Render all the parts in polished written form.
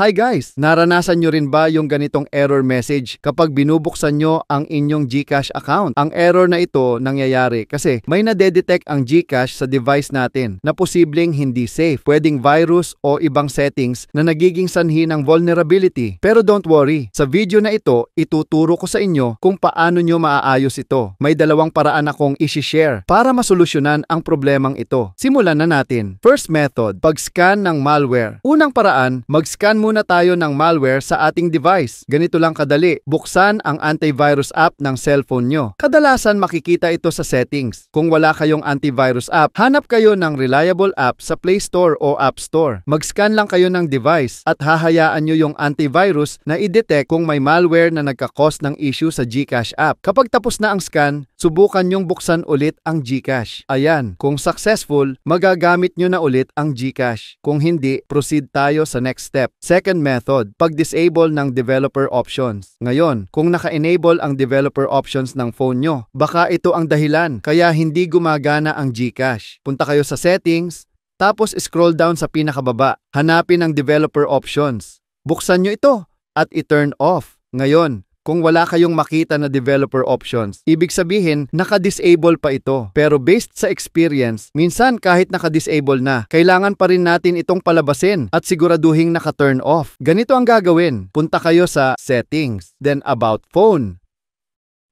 Hi guys! Naranasan nyo rin ba yung ganitong error message kapag binubuksan nyo ang inyong GCash account? Ang error na ito nangyayari kasi may nadedetect ang GCash sa device natin na posibleng hindi safe, pwedeng virus o ibang settings na nagiging sanhi ng vulnerability. Pero don't worry, sa video na ito, ituturo ko sa inyo kung paano nyo maaayos ito. May dalawang paraan akong isi-share para masolusyonan ang problemang ito. Simulan na natin. First method, pag-scan ng malware. Unang paraan, mag-scan muna tayo ng malware sa ating device. Ganito lang kadali. Buksan ang antivirus app ng cellphone nyo. Kadalasan makikita ito sa settings. Kung wala kayong antivirus app, hanap kayo ng reliable app sa Play Store o App Store. Mag-scan lang kayo ng device at hahayaan nyo yung antivirus na i-detect kung may malware na nagka-cause ng issue sa GCash app. Kapag tapos na ang scan, subukan nyong buksan ulit ang GCash. Ayan, kung successful, magagamit nyo na ulit ang GCash. Kung hindi, proceed tayo sa next step. Second method, pag-disable ng developer options. Ngayon, kung naka-enable ang developer options ng phone nyo, baka ito ang dahilan kaya hindi gumagana ang GCash. Punta kayo sa settings, tapos scroll down sa pinakababa. Hanapin ang developer options. Buksan nyo ito at i-turn off. Ngayon, kung wala kayong makita na developer options, ibig sabihin naka-disable pa ito. Pero based sa experience, minsan kahit naka-disable na, kailangan pa rin natin itong palabasin at siguraduhing naka-turn off. Ganito ang gagawin. Punta kayo sa Settings, then About Phone,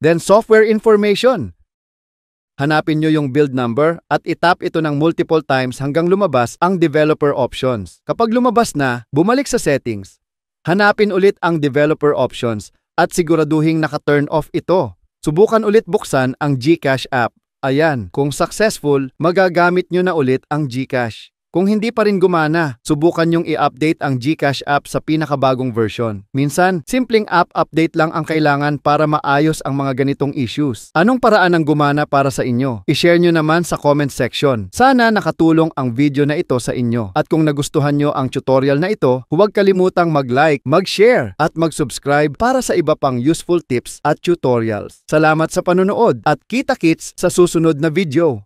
then Software Information. Hanapin nyo yung build number at itap ito ng multiple times hanggang lumabas ang developer options. Kapag lumabas na, bumalik sa settings. Hanapin ulit ang developer options at siguraduhing naka-turn off ito. Subukan ulit buksan ang GCash app. Ayan, kung successful, magagamit nyo na ulit ang GCash. Kung hindi pa rin gumana, subukan nyong i-update ang GCash app sa pinakabagong version. Minsan, simpleng app update lang ang kailangan para maayos ang mga ganitong issues. Anong paraan ang gumana para sa inyo? I-share nyo naman sa comment section. Sana nakatulong ang video na ito sa inyo. At kung nagustuhan nyo ang tutorial na ito, huwag kalimutang mag-like, mag-share, at mag-subscribe para sa iba pang useful tips at tutorials. Salamat sa panonood at kita-kits sa susunod na video.